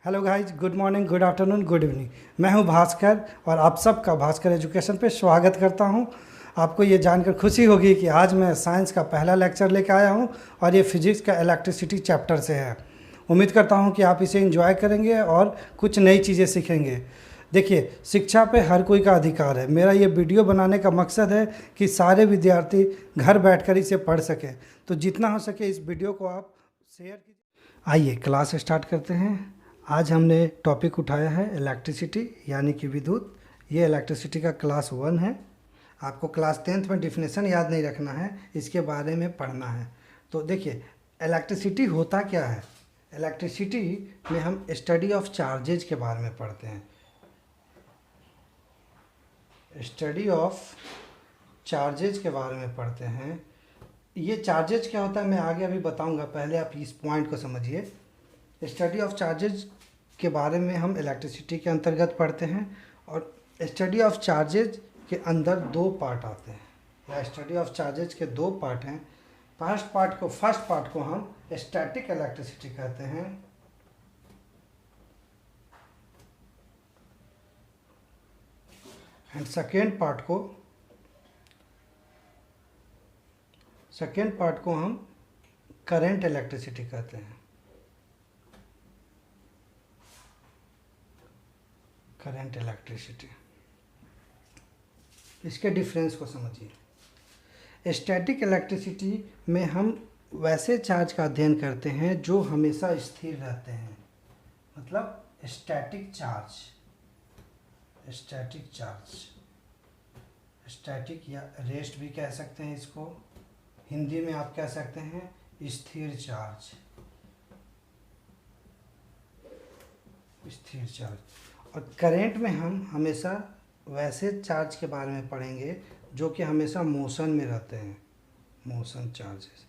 Hello guys, good morning, good afternoon, good evening. मैं हूं भास्कर और आप सबका भास्कर एजुकेशन पे स्वागत करता हूं। आपको ये जानकर खुशी होगी कि आज मैं साइंस का पहला लेक्चर लेकर आया हूं और ये फिजिक्स का इलेक्ट्रिसिटी चैप्टर से है। उम्मीद करता हूं कि आप इसे एंजॉय करेंगे और कुछ नई चीज़ें सीखेंगे। देखिए, शिक्षा पे हर कोई का अधिकार है। मेरा ये वीडियो बनाने का मकसद है कि सारे विद्यार्थी घर बैठकर इसे पढ़ सकें। तो जितना हो सके इस वीडियो को आप शेयर कीजिए। आइए क्लास स्टार्ट करते हैं। आज हमने टॉपिक उठाया है इलेक्ट्रिसिटी यानी कि विद्युत। ये इलेक्ट्रिसिटी का क्लास 1 है। आपको क्लास 10th में डिफिनेशन याद नहीं रखना है, इसके बारे में पढ़ना है। तो देखिए, इलेक्ट्रिसिटी होता क्या है। इलेक्ट्रिसिटी में हम स्टडी ऑफ चार्जेज के बारे में पढ़ते हैं। स्टडी ऑफ चार्जेज के बारे में पढ़ते हैं। ये चार्जेज क्या होता है मैं आगे अभी बताऊंगा, पहले आप इस पॉइंट को समझिए। स्टडी ऑफ चार्जेज के बारे में हम इलेक्ट्रिसिटी के अंतर्गत पढ़ते हैं और स्टडी ऑफ चार्जेज के अंदर दो पार्ट आते हैं, या स्टडी ऑफ चार्जेज के दो पार्ट हैं। फर्स्ट पार्ट को हम स्टैटिक इलेक्ट्रिसिटी कहते हैं एंड सेकेंड पार्ट को हम करंट इलेक्ट्रिसिटी कहते हैं। करंट इलेक्ट्रिसिटी, इसके डिफरेंस को समझिए। स्टैटिक इलेक्ट्रिसिटी में हम वैसे चार्ज का अध्ययन करते हैं जो हमेशा स्थिर रहते हैं, मतलब स्टैटिक या रेस्ट भी कह सकते हैं इसको। हिंदी में आप कह सकते हैं स्थिर चार्ज। और करंट में हम हमेशा वैसे चार्ज के बारे में पढ़ेंगे जो कि हमेशा मोशन में रहते हैं, मोशन चार्जेस।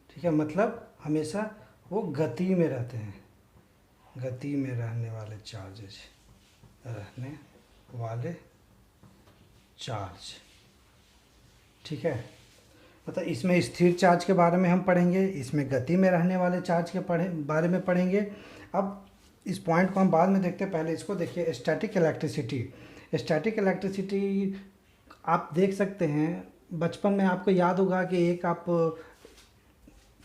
ठीक है, मतलब हमेशा वो गति में रहते हैं, गति में रहने वाले चार्ज। ठीक है, मतलब इसमें स्थिर चार्ज के बारे में हम पढ़ेंगे, इसमें गति में रहने वाले चार्ज के बारे में पढ़ेंगे। अब इस पॉइंट को हम बाद में देखते हैं, पहले इसको देखिए। स्टैटिक इलेक्ट्रिसिटी आप देख सकते हैं, बचपन में आपको याद होगा कि एक आप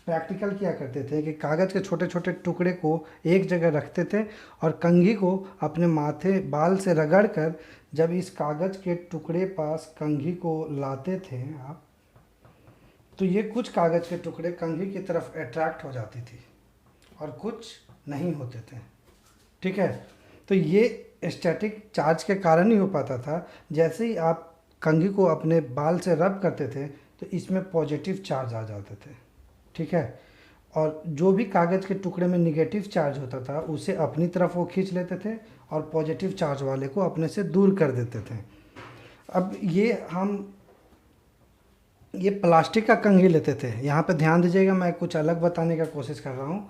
प्रैक्टिकल किया करते थे कि कागज़ के छोटे छोटे टुकड़े को एक जगह रखते थे और कंघी को अपने माथे बाल से रगड़ कर जब इस कागज़ के टुकड़े पास कंघी को लाते थे आप, तो ये कुछ कागज़ के टुकड़े कंघी की तरफ अट्रैक्ट हो जाती थी और कुछ नहीं होते थे। ठीक है, तो ये स्टैटिक चार्ज के कारण ही हो पाता था। जैसे ही आप कंघी को अपने बाल से रब करते थे तो इसमें पॉजिटिव चार्ज आ जाते थे। ठीक है, और जो भी कागज़ के टुकड़े में निगेटिव चार्ज होता था उसे अपनी तरफ वो खींच लेते थे और पॉजिटिव चार्ज वाले को अपने से दूर कर देते थे। अब ये प्लास्टिक का कंघी लेते थे। यहाँ पे ध्यान दीजिएगा, मैं कुछ अलग बताने का कोशिश कर रहा हूँ।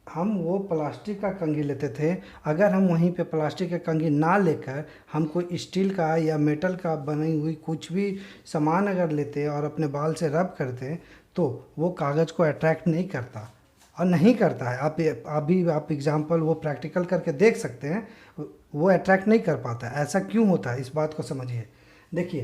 हम वो प्लास्टिक का कंघी लेते थे। अगर हम वहीं पे प्लास्टिक का कंघी ना लेकर हम कोई स्टील का या मेटल का बनी हुई कुछ भी सामान अगर लेते और अपने बाल से रब करते तो वो कागज़ को अट्रैक्ट नहीं करता और नहीं करता है। आप एग्जाम्पल वो प्रैक्टिकल करके देख सकते हैं, वो अट्रैक्ट नहीं कर पाता। ऐसा क्यों होता है, इस बात को समझिए। देखिए,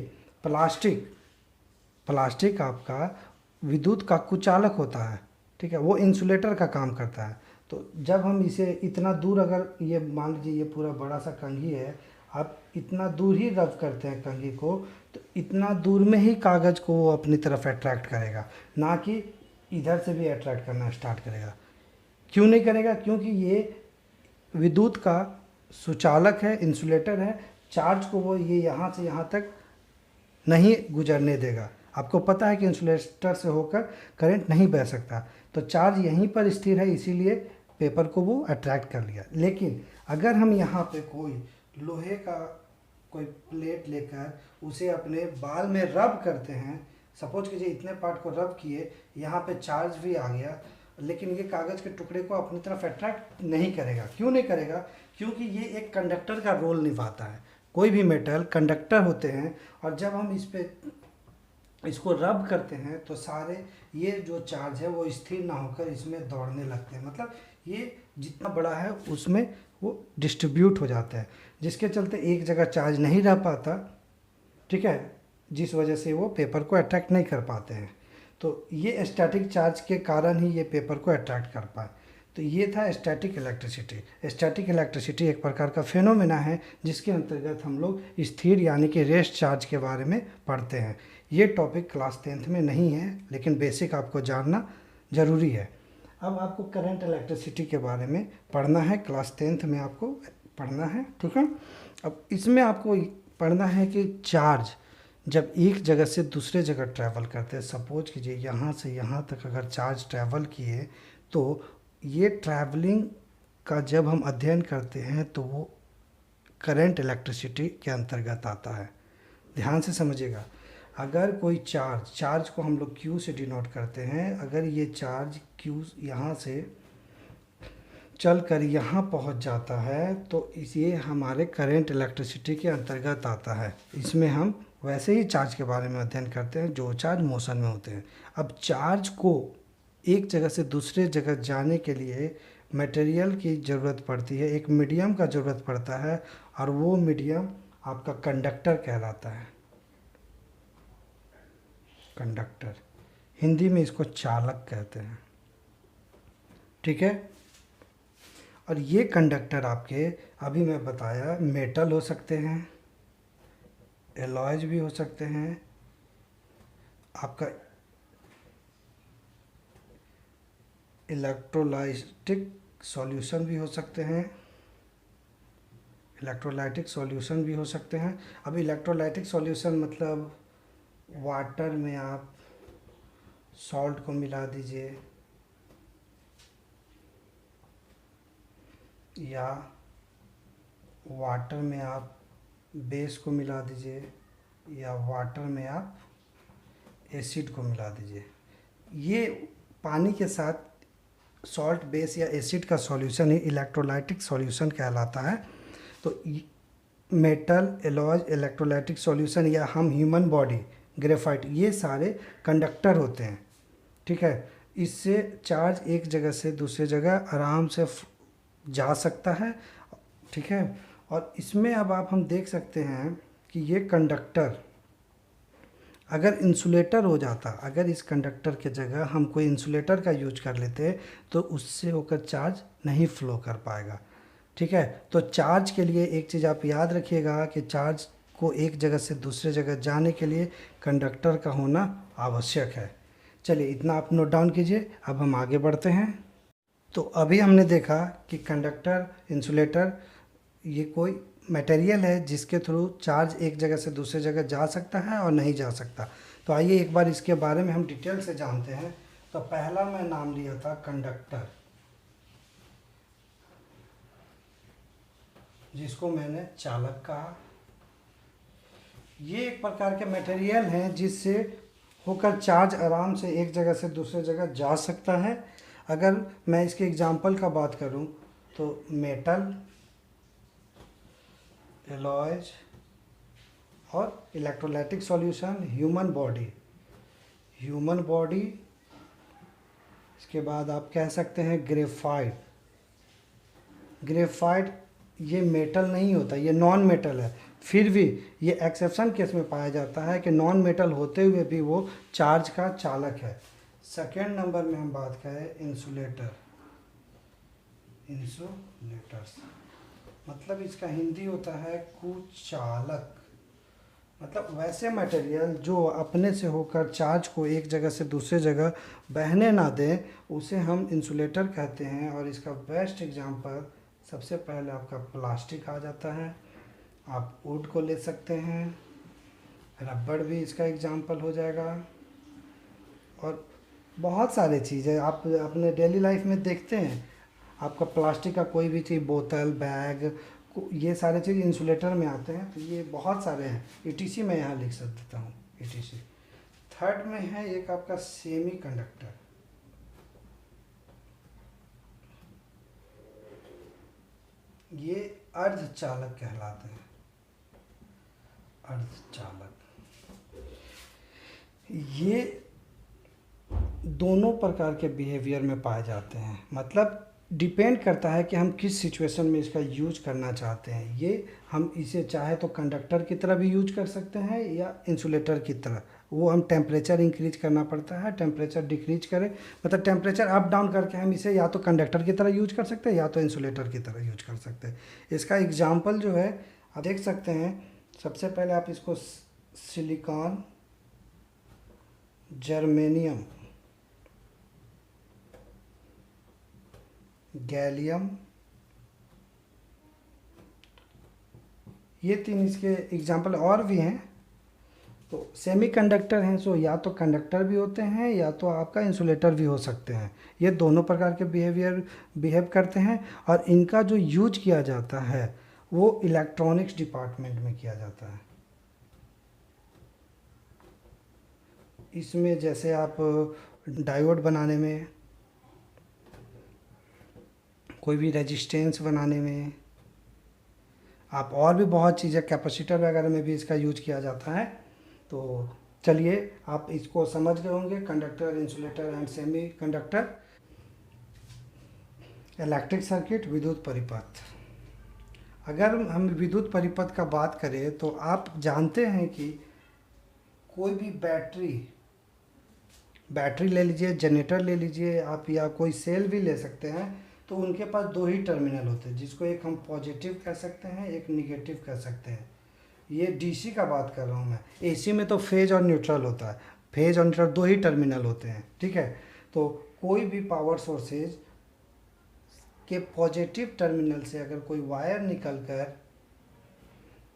प्लास्टिक आपका विद्युत का कुचालक होता है। ठीक है, वो इंसुलेटर का काम करता है। तो जब हम इसे इतना दूर, अगर ये मान लीजिए ये पूरा बड़ा सा कंघी है, आप इतना दूर ही रब करते हैं कंघी को, तो इतना दूर में ही कागज़ को वो अपनी तरफ अट्रैक्ट करेगा, ना कि इधर से भी अट्रैक्ट करना स्टार्ट करेगा। क्यों नहीं करेगा? क्योंकि ये विद्युत का सुचालक है, इंसुलेटर है। चार्ज को वो ये यहाँ से यहाँ तक नहीं गुजरने देगा। आपको पता है कि इंसुलेटर से होकर करंट नहीं बह सकता, तो चार्ज यहीं पर स्थिर है, इसीलिए पेपर को वो अट्रैक्ट कर लिया। लेकिन अगर हम यहाँ पे कोई लोहे का कोई प्लेट लेकर उसे अपने बाल में रब करते हैं, सपोज कीजिए इतने पार्ट को रब किए, यहाँ पे चार्ज भी आ गया, लेकिन ये कागज़ के टुकड़े को अपनी तरफ अट्रैक्ट नहीं करेगा। क्यों नहीं करेगा? क्योंकि ये एक कंडक्टर का रोल निभाता है। कोई भी मेटल कंडक्टर होते हैं, और जब हम इस पर इसको रब करते हैं तो सारे ये जो चार्ज है वो स्थिर ना होकर इसमें दौड़ने लगते हैं, मतलब ये जितना बड़ा है उसमें वो डिस्ट्रीब्यूट हो जाता है, जिसके चलते एक जगह चार्ज नहीं रह पाता, ठीक है, जिस वजह से वो पेपर को अट्रैक्ट नहीं कर पाते हैं। तो ये स्टैटिक चार्ज के कारण ही ये पेपर को अट्रैक्ट कर पाए। तो ये था स्टैटिक इलेक्ट्रिसिटी। स्टैटिक इलेक्ट्रिसिटी एक प्रकार का फेनोमेना है जिसके अंतर्गत हम लोग स्थिर यानी कि रेस्ट चार्ज के बारे में पढ़ते हैं। ये टॉपिक क्लास 10th में नहीं है, लेकिन बेसिक आपको जानना ज़रूरी है। अब आपको करंट इलेक्ट्रिसिटी के बारे में पढ़ना है, क्लास 10th में आपको पढ़ना है, ठीक है। अब इसमें आपको पढ़ना है कि चार्ज जब एक जगह से दूसरे जगह ट्रैवल करते हैं, सपोज कीजिए यहाँ से यहाँ तक अगर चार्ज ट्रैवल किए, तो ये ट्रैवलिंग का जब हम अध्ययन करते हैं तो वो करंट इलेक्ट्रिसिटी के अंतर्गत आता है। ध्यान से समझिएगा, अगर कोई चार्ज को हम लोग Q से डिनोट करते हैं, अगर ये चार्ज Q यहाँ से चल कर यहाँ पहुँच जाता है तो ये हमारे करंट इलेक्ट्रिसिटी के अंतर्गत आता है। इसमें हम वैसे ही चार्ज के बारे में अध्ययन करते हैं जो चार्ज मोशन में होते हैं। अब चार्ज को एक जगह से दूसरे जगह जाने के लिए मटेरियल की ज़रूरत पड़ती है, एक मीडियम का ज़रूरत पड़ता है, और वो मीडियम आपका कंडक्टर कहलाता है। कंडक्टर, हिंदी में इसको चालक कहते हैं, ठीक है। और ये कंडक्टर आपके अभी मैं बताया मेटल हो सकते हैं, एलॉयज भी हो सकते हैं, आपका इलेक्ट्रोलाइटिक सॉल्यूशन भी हो सकते हैं, इलेक्ट्रोलाइटिक सॉल्यूशन भी हो सकते हैं। अब इलेक्ट्रोलाइटिक सॉल्यूशन मतलब वाटर में आप सॉल्ट को मिला दीजिए, या वाटर में आप बेस को मिला दीजिए, या वाटर में आप एसिड को मिला दीजिए। ये पानी के साथ सॉल्ट, बेस या एसिड का सॉल्यूशन ही इलेक्ट्रोलाइटिक सॉल्यूशन कहलाता है। तो मेटल, एलॉय, इलेक्ट्रोलाइटिक सॉल्यूशन, या हम ह्यूमन बॉडी, ग्रेफाइट, ये सारे कंडक्टर होते हैं, ठीक है। इससे चार्ज एक जगह से दूसरे जगह आराम से जा सकता है, ठीक है। और इसमें अब हम देख सकते हैं कि ये कंडक्टर अगर इंसुलेटर हो जाता, अगर इस कंडक्टर के जगह हम कोई इंसुलेटर का यूज कर लेते तो उससे होकर चार्ज नहीं फ्लो कर पाएगा, ठीक है। तो चार्ज के लिए एक चीज़ आप याद रखिएगा कि चार्ज को एक जगह से दूसरे जगह जाने के लिए कंडक्टर का होना आवश्यक है। चलिए इतना आप नोट डाउन कीजिए। अब हम आगे बढ़ते हैं। तो अभी हमने देखा कि कंडक्टर, इंसुलेटर, ये कोई मटेरियल है जिसके थ्रू चार्ज एक जगह से दूसरे जगह जा सकता है और नहीं जा सकता। तो आइए एक बार इसके बारे में हम डिटेल से जानते हैं। तो पहला मैं नाम लिया था कंडक्टर, जिसको मैंने चालक कहा। ये एक प्रकार के मटेरियल हैं जिससे होकर चार्ज आराम से एक जगह से दूसरे जगह जा सकता है। अगर मैं इसके एग्जांपल का बात करूं तो मेटल, एलॉयज और इलेक्ट्रोलाइटिक सॉल्यूशन, ह्यूमन बॉडी, इसके बाद आप कह सकते हैं ग्रेफाइट। ये मेटल नहीं होता, ये नॉन मेटल है, फिर भी ये एक्सेप्शन केस में पाया जाता है कि नॉन मेटल होते हुए भी वो चार्ज का चालक है। सेकेंड नंबर में हम बात करें इंसुलेटर्स, मतलब इसका हिंदी होता है कुचालक। मतलब वैसे मटेरियल जो अपने से होकर चार्ज को एक जगह से दूसरे जगह बहने ना दें, उसे हम इंसुलेटर कहते हैं। और इसका बेस्ट एग्जांपल सबसे पहले आपका प्लास्टिक आ जाता है, आप वुड को ले सकते हैं, रबड़ भी इसका एग्जांपल हो जाएगा, और बहुत सारे चीज़ें आप अपने डेली लाइफ में देखते हैं। आपका प्लास्टिक का कोई भी चीज़, बोतल, बैग, ये सारे चीज़ इंसुलेटर में आते हैं। तो ये बहुत सारे हैं, ईटीसी मैं यहाँ लिख सकता हूँ, ईटीसी। थर्ड में है एक आपका सेमी कंडक्टर। ये अर्धचालक कहलाते हैं, अर्धचालक। ये दोनों प्रकार के बिहेवियर में पाए जाते हैं, मतलब डिपेंड करता है कि हम किस सिचुएशन में इसका यूज करना चाहते हैं। ये हम इसे चाहे तो कंडक्टर की तरह भी यूज कर सकते हैं या इंसुलेटर की तरह। वो हम टेम्परेचर इंक्रीज करना पड़ता है, टेम्परेचर डिक्रीज करें, मतलब टेम्परेचर अप डाउन करके हम इसे या तो कंडक्टर की तरह यूज कर सकते हैं या तो इंसुलेटर की तरह यूज कर सकते हैं। इसका एग्जाम्पल जो है आप देख सकते हैं। सबसे पहले आप इसको सिलिकॉन, जर्मेनियम, गैलियम, ये 3 इसके एग्जाम्पल और भी हैं। तो सेमीकंडक्टर हैं, सो या तो कंडक्टर भी होते हैं या तो आपका इंसुलेटर भी हो सकते हैं। ये दोनों प्रकार के बिहेव करते हैं और इनका जो यूज किया जाता है वो इलेक्ट्रॉनिक्स डिपार्टमेंट में किया जाता है। इसमें जैसे आप डायोड बनाने में, कोई भी रेजिस्टेंस बनाने में, आप और भी बहुत चीज़ें, कैपेसिटर वगैरह में भी इसका यूज किया जाता है। तो चलिए आप इसको समझ गए होंगे, conductor, insulator and semi conductor. Electric circuit, विद्युत परिपथ। अगर हम विद्युत परिपथ का बात करें तो आप जानते हैं कि कोई भी बैटरी ले लीजिए, जनरेटर ले लीजिए आप, या कोई सेल भी ले सकते हैं, तो उनके पास 2 ही टर्मिनल होते हैं, जिसको एक हम पॉजिटिव कह सकते हैं, एक निगेटिव कह सकते हैं। ये डीसी का बात कर रहा हूँ मैं। एसी में तो फेज और न्यूट्रल होता है, फेज और न्यूट्रल 2 ही टर्मिनल होते हैं, ठीक है। तो कोई भी पावर सोर्सेज के पॉजिटिव टर्मिनल से अगर कोई वायर निकलकर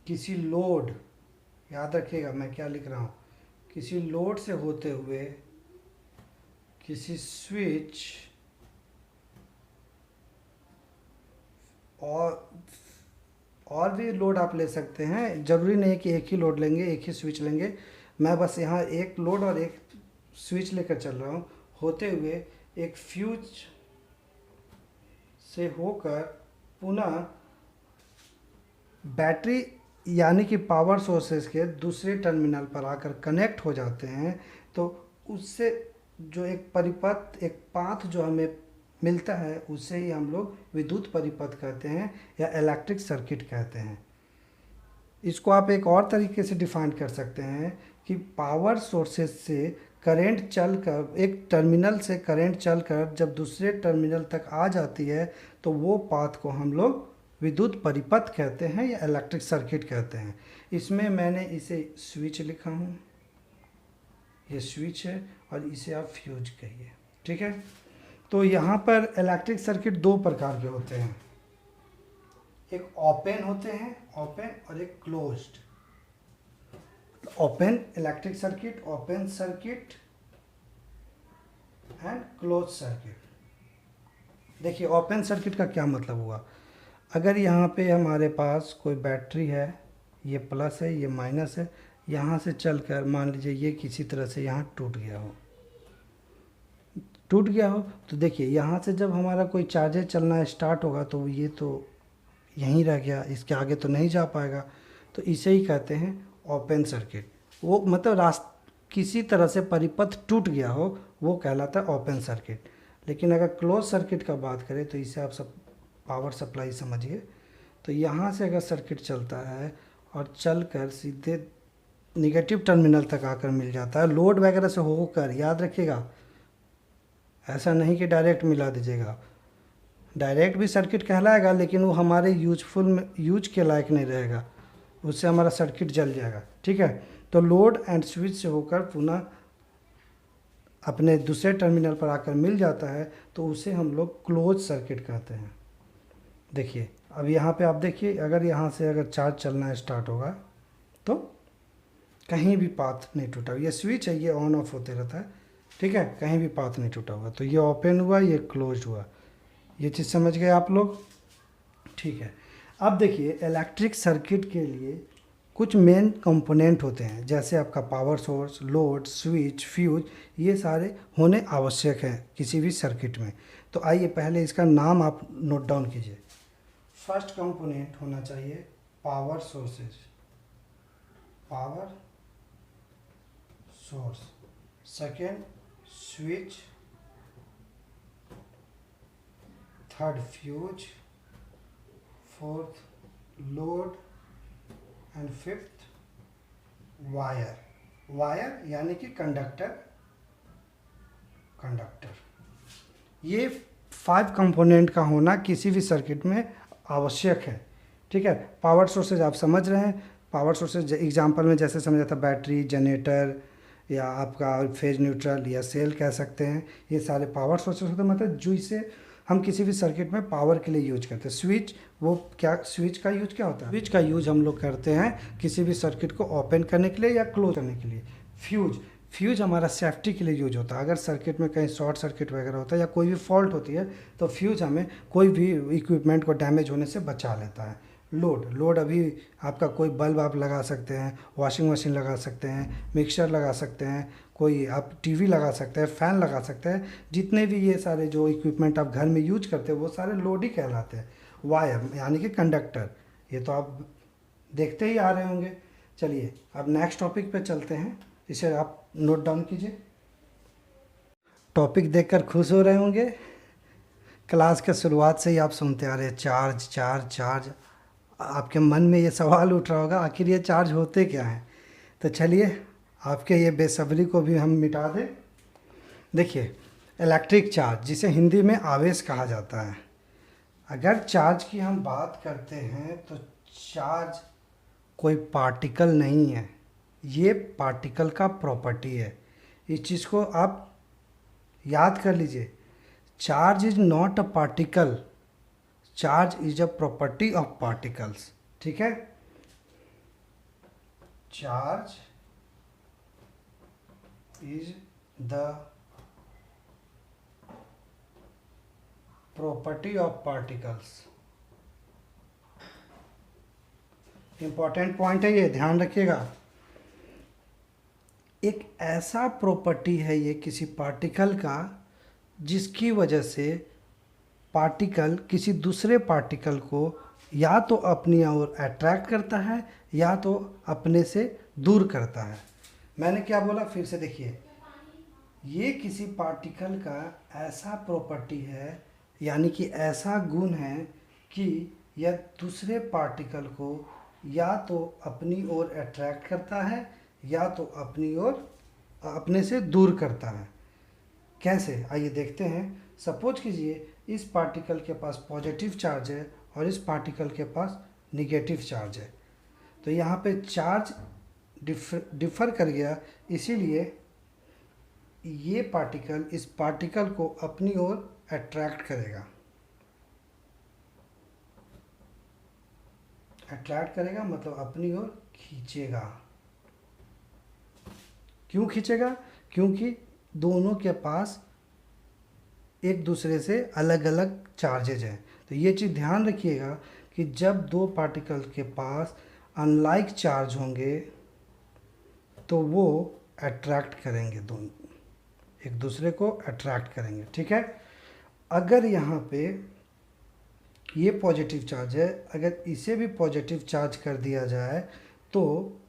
किसी लोड, याद रखिएगा मैं क्या लिख रहा हूँ, किसी लोड से होते हुए किसी स्विच और भी लोड आप ले सकते हैं, ज़रूरी नहीं कि एक ही लोड लेंगे, एक ही स्विच लेंगे। मैं बस यहाँ एक लोड और एक स्विच लेकर चल रहा हूँ, होते हुए एक फ्यूज से होकर पुनः बैटरी यानी कि पावर सोर्सेस के दूसरे टर्मिनल पर आकर कनेक्ट हो जाते हैं। तो उससे जो एक परिपथ, एक पाथ जो हमें मिलता है, उसे ही हम लोग विद्युत परिपथ कहते हैं या इलेक्ट्रिक सर्किट कहते हैं। इसको आप एक और तरीके से डिफाइन कर सकते हैं कि पावर सोर्सेस से करंट चलकर, एक टर्मिनल से करंट चलकर जब दूसरे टर्मिनल तक आ जाती है, तो वो पाथ को हम लोग विद्युत परिपथ कहते हैं या इलेक्ट्रिक सर्किट कहते हैं। इसमें मैंने इसे स्विच लिखा हूँ, ये स्विच है और इसे आप फ्यूज कहिए, ठीक है। तो यहाँ पर इलेक्ट्रिक सर्किट 2 प्रकार के होते हैं, एक ओपन होते हैं, ओपन, और एक closed. Open electric circuit, open circuit and close circuit. देखिए ओपन सर्किट का क्या मतलब हुआ। अगर यहाँ पे हमारे पास कोई बैटरी है, ये प्लस है, ये माइनस है, यहाँ से चलकर मान लीजिए ये किसी तरह से यहाँ टूट गया हो, तो देखिए यहाँ से जब हमारा कोई चार्जर चलना स्टार्ट होगा तो ये तो यहीं रह गया, इसके आगे तो नहीं जा पाएगा। तो इसे ही कहते हैं ओपन सर्किट। वो मतलब किसी तरह से परिपथ टूट गया हो, वो कहलाता है ओपन सर्किट। लेकिन अगर क्लोज सर्किट का बात करें तो इसे आप सब पावर सप्लाई समझिए। तो यहाँ से अगर सर्किट चलता है और चलकर सीधे निगेटिव टर्मिनल तक आकर मिल जाता है, लोड वगैरह से होकर, याद रखिएगा, ऐसा नहीं कि डायरेक्ट मिला दीजिएगा। डायरेक्ट भी सर्किट कहलाएगा लेकिन वो हमारे यूज के लायक नहीं रहेगा, उससे हमारा सर्किट जल जाएगा, ठीक है। तो लोड एंड स्विच से होकर पुनः अपने दूसरे टर्मिनल पर आकर मिल जाता है, तो उसे हम लोग क्लोज सर्किट कहते हैं। देखिए अब यहाँ पे आप देखिए, अगर यहाँ से अगर चार्ज चलना स्टार्ट होगा तो कहीं भी पाथ नहीं टूटा, ये स्विच है, ये ऑन ऑफ होते रहता है, ठीक है, कहीं भी पाथ नहीं टूटा हुआ। तो ये ओपन हुआ, ये क्लोज हुआ, ये चीज़ समझ गए आप लोग, ठीक है। अब देखिए इलेक्ट्रिक सर्किट के लिए कुछ मेन कंपोनेंट होते हैं, जैसे आपका power source, load, switch, fuse, ये सारे होने आवश्यक हैं किसी भी सर्किट में। तो आइए पहले इसका नाम आप नोट डाउन कीजिए। फर्स्ट कंपोनेंट होना चाहिए power sources, power source. Second switch, third fuse, fourth load and fifth wire. Wire यानी कि कंडक्टर। ये 5 कंपोनेंट का होना किसी भी सर्किट में आवश्यक है। ठीक है, पावर सोर्सेज आप समझ रहे हैं। पावर सोर्सेज एग्जांपल में जैसे समझा था, बैटरी, जनरेटर, या आपका फेज न्यूट्रल या सेल कह सकते हैं। ये सारे पावर सोर्सेज होते हैं, मतलब जो इसे हम किसी भी सर्किट में पावर के लिए यूज करते हैं। स्विच, वो क्या, स्विच का यूज क्या होता है? स्विच का यूज हम लोग करते हैं किसी भी सर्किट को ओपन करने के लिए या क्लोज करने के लिए। फ्यूज हमारा सेफ्टी के लिए यूज होता है। अगर सर्किट में कहीं शॉर्ट सर्किट वगैरह होता है या कोई भी फॉल्ट होती है तो फ्यूज हमें कोई भी इक्विपमेंट को डैमेज होने से बचा लेता है। लोड अभी आपका कोई बल्ब आप लगा सकते हैं, वॉशिंग मशीन लगा सकते हैं, मिक्सर लगा सकते हैं, कोई आप टीवी लगा सकते हैं, फ़ैन लगा सकते हैं। जितने भी ये सारे जो इक्विपमेंट आप घर में यूज करते हैं वो सारे लोड ही कहलाते हैं। वायर यानी कि कंडक्टर, ये तो आप देखते ही आ रहे होंगे। चलिए अब नेक्स्ट टॉपिक पे चलते हैं, इसे आप नोट डाउन कीजिए। टॉपिक देखकर खुश हो रहे होंगे। क्लास के शुरुआत से ही आप सुनते आ रहे हैं चार्ज चार्ज चार्ज। आपके मन में ये सवाल उठ रहा होगा आखिर ये चार्ज होते क्या हैं। तो चलिए आपके ये बेसब्री को भी हम मिटा दें। देखिए, इलेक्ट्रिक चार्ज, जिसे हिंदी में आवेश कहा जाता है। अगर चार्ज की हम बात करते हैं तो चार्ज कोई पार्टिकल नहीं है, ये पार्टिकल का प्रॉपर्टी है। इस चीज़ को आप याद कर लीजिए। Charge is not a particle, charge is a property of particles. ठीक है, charge is the property of particles. Important point है ये, ध्यान रखिएगा। एक ऐसा प्रॉपर्टी है ये किसी पार्टिकल का जिसकी वजह से पार्टिकल किसी दूसरे पार्टिकल को या तो अपनी ओर अट्रैक्ट करता है या तो अपने से दूर करता है। मैंने क्या बोला, फिर से देखिए। ये किसी पार्टिकल का ऐसा प्रॉपर्टी है, यानी कि ऐसा गुण है कि यह दूसरे पार्टिकल को या तो अपनी ओर अट्रैक्ट करता है या तो अपनी ओर अपने से दूर करता है। कैसे, आइए देखते हैं। सपोज कीजिए इस पार्टिकल के पास पॉजिटिव चार्ज है और इस पार्टिकल के पास निगेटिव चार्ज है। तो यहाँ पे चार्ज डिफर कर गया, इसीलिए ये पार्टिकल इस पार्टिकल को अपनी ओर अट्रैक्ट करेगा। अट्रैक्ट करेगा मतलब अपनी ओर खींचेगा। क्यों खींचेगा? क्योंकि दोनों के पास एक दूसरे से अलग अलग चार्जेज हैं। तो ये चीज़ ध्यान रखिएगा कि जब दो पार्टिकल के पास अनलाइक चार्ज होंगे तो वो अट्रैक्ट करेंगे, दोनों एक दूसरे को अट्रैक्ट करेंगे। ठीक है, अगर यहाँ पे ये पॉजिटिव चार्ज है, अगर इसे भी पॉजिटिव चार्ज कर दिया जाए तो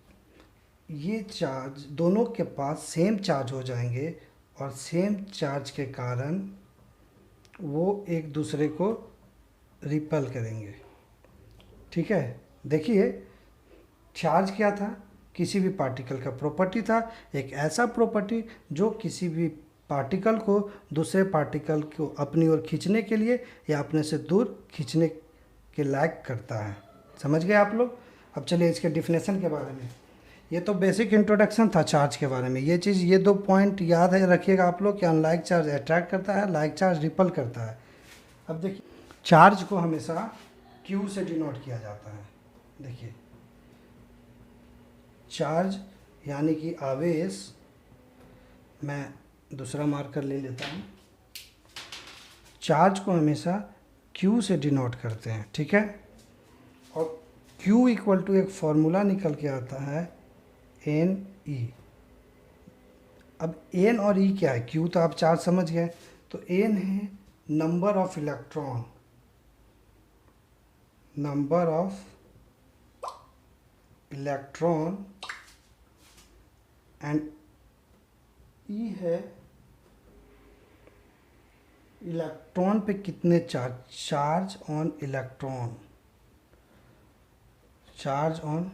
ये चार्ज दोनों के पास सेम चार्ज हो जाएंगे और सेम चार्ज के कारण वो एक दूसरे को रिपल करेंगे। ठीक है, देखिए चार्ज क्या था, किसी भी पार्टिकल का प्रॉपर्टी था, एक ऐसा प्रॉपर्टी जो किसी भी पार्टिकल को दूसरे पार्टिकल को अपनी ओर खींचने के लिए या अपने से दूर खींचने के लायक करता है। समझ गए आप लोग? अब चलिए इसके डिफिनेशन के बारे में। ये तो बेसिक इंट्रोडक्शन था चार्ज के बारे में। ये चीज़, ये 2 पॉइंट याद है रखिएगा आप लोग कि अनलाइक चार्ज अट्रैक्ट करता है, लाइक चार्ज रिपल करता है। अब देखिए, चार्ज को हमेशा Q से डिनोट किया जाता है। देखिए, चार्ज यानी कि आवेश, मैं दूसरा मार्कर ले लेता हूँ। चार्ज को हमेशा Q से डिनोट करते हैं। ठीक है, और Q इक्वल टू एक फॉर्मूला निकल के आता है NE। अब N और E क्या है? Q तो आप चार्ज समझ गए, तो N है number of electron, number of electron, and E है इलेक्ट्रॉन पे कितने charge, charge on electron, charge on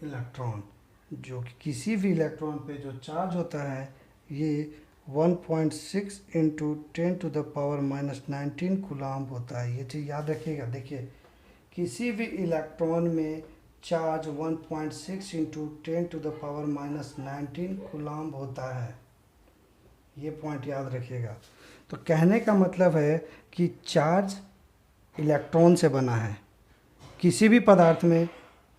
electron, जो कि किसी भी इलेक्ट्रॉन पे जो चार्ज होता है ये 1.6 इंटू 10⁻⁻19 कूलम्ब होता है। ये चीज़ याद रखिएगा। देखिए किसी भी इलेक्ट्रॉन में चार्ज 1.6 इंटू 10⁻⁻19 कूलम्ब होता है। ये पॉइंट याद रखिएगा। तो कहने का मतलब है कि चार्ज इलेक्ट्रॉन से बना है। किसी भी पदार्थ में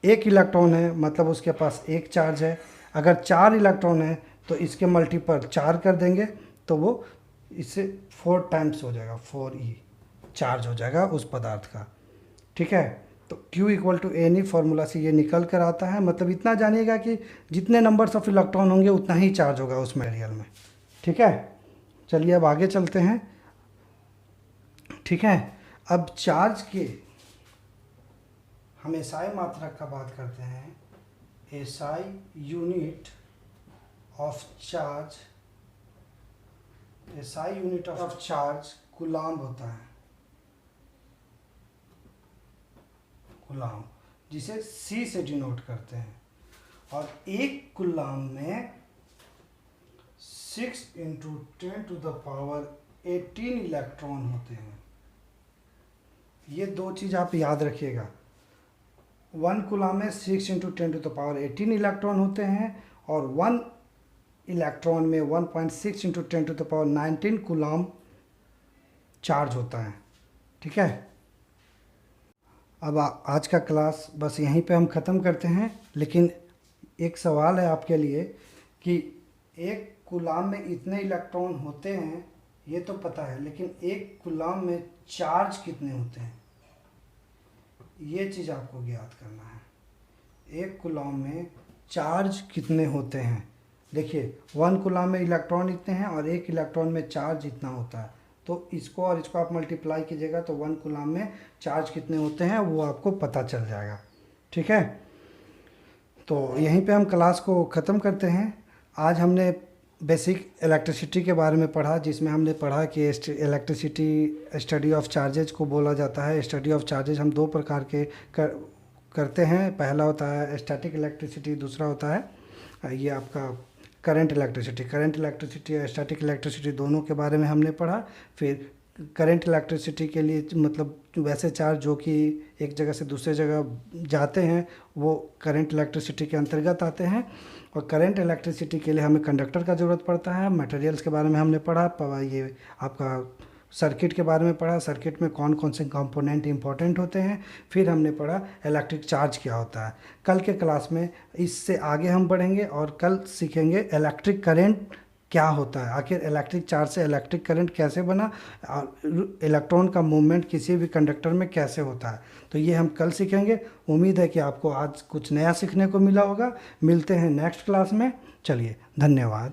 एक इलेक्ट्रॉन है मतलब उसके पास एक चार्ज है। अगर 4 इलेक्ट्रॉन है तो इसके मल्टीपल 4 कर देंगे तो वो इससे 4 टाइम्स हो जाएगा, 4e चार्ज हो जाएगा उस पदार्थ का। ठीक है, तो Q equal to N E formula से ये निकल कर आता है। मतलब इतना जानिएगा कि जितने नंबर्स ऑफ इलेक्ट्रॉन होंगे उतना ही चार्ज होगा उस मटेरियल में। ठीक है, चलिए अब आगे चलते हैं। ठीक है, अब चार्ज के हम एसआई मात्रक का बात करते हैं। SI unit of charge, SI unit of charge coulomb होता है, कूलम्ब, जिसे C से डिनोट करते हैं। और एक कूलम्ब में 6 इंटू 10⁻18 इलेक्ट्रॉन होते हैं। ये दो चीज़ आप याद रखिएगा। 1 कूलम्ब में 6 इंटू 10⁻18 इलेक्ट्रॉन होते हैं और 1 इलेक्ट्रॉन में 1.6 इंटू 10⁻19 कूलम्ब चार्ज होता है। ठीक है, अब आज का क्लास बस यहीं पे हम ख़त्म करते हैं। लेकिन एक सवाल है आपके लिए कि एक कूलम्ब में इतने इलेक्ट्रॉन होते हैं ये तो पता है, लेकिन एक कूलम्ब में चार्ज कितने होते हैं ये चीज़ आपको ज्ञात करना है। एक कूलम्ब में चार्ज कितने होते हैं। देखिए 1 कूलम्ब में इलेक्ट्रॉन इतने हैं और एक इलेक्ट्रॉन में चार्ज इतना होता है। तो इसको और इसको आप मल्टीप्लाई कीजिएगा तो 1 कूलम्ब में चार्ज कितने होते हैं वो आपको पता चल जाएगा। ठीक है, तो यहीं पे हम क्लास को ख़त्म करते हैं। आज हमने बेसिक इलेक्ट्रिसिटी के बारे में पढ़ा, जिसमें हमने पढ़ा कि इलेक्ट्रिसिटी स्टडी ऑफ चार्जेज को बोला जाता है। स्टडी ऑफ चार्जेज हम 2 प्रकार के करते हैं। पहला होता है स्टैटिक इलेक्ट्रिसिटी, दूसरा होता है ये आपका करंट इलेक्ट्रिसिटी। करंट इलेक्ट्रिसिटी और स्टैटिक इलेक्ट्रिसिटी दोनों के बारे में हमने पढ़ा। फिर करंट इलेक्ट्रिसिटी के लिए मतलब वैसे चार्ज जो कि एक जगह से दूसरे जगह जाते हैं वो करंट इलेक्ट्रिसिटी के अंतर्गत आते हैं। और करंट इलेक्ट्रिसिटी के लिए हमें कंडक्टर का ज़रूरत पड़ता है। मटेरियल्स के बारे में हमने पढ़ा, ये आपका सर्किट के बारे में पढ़ा, सर्किट में कौन कौन से कंपोनेंट इंपॉर्टेंट होते हैं। फिर हमने पढ़ा इलेक्ट्रिक चार्ज क्या होता है। कल के क्लास में इससे आगे हम बढ़ेंगे और कल सीखेंगे इलेक्ट्रिक करंट क्या होता है, आखिर इलेक्ट्रिक चार्ज से इलेक्ट्रिक करंट कैसे बना और इलेक्ट्रॉन का मूवमेंट किसी भी कंडक्टर में कैसे होता है। तो ये हम कल सीखेंगे। उम्मीद है कि आपको आज कुछ नया सीखने को मिला होगा। मिलते हैं नेक्स्ट क्लास में। चलिए, धन्यवाद।